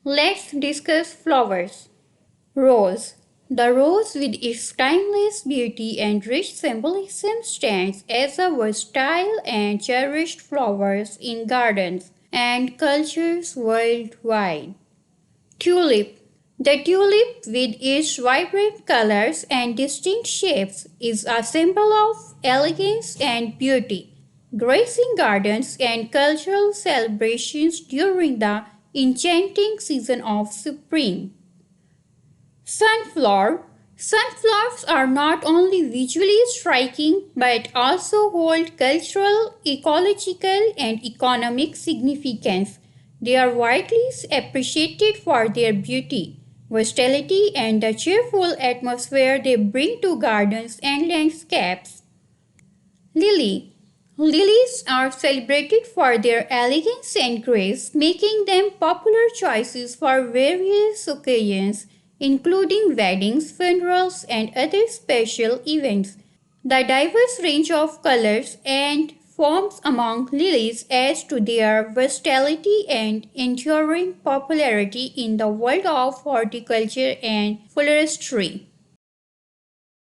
Let's discuss flowers. Rose. The rose, with its timeless beauty and rich symbolism, stands as a versatile and cherished flower in gardens and cultures worldwide. Tulip. The tulip, with its vibrant colors and distinct shapes, is a symbol of elegance and beauty, gracing gardens and cultural celebrations during the enchanting season of spring. Sunflower. Sunflowers are not only visually striking but also hold cultural, ecological, and economic significance. They are widely appreciated for their beauty, versatility, and the cheerful atmosphere they bring to gardens and landscapes. Lily. Lilies are celebrated for their elegance and grace, making them popular choices for various occasions, including weddings, funerals, and other special events. The diverse range of colors and forms among lilies adds to their versatility and enduring popularity in the world of horticulture and floristry.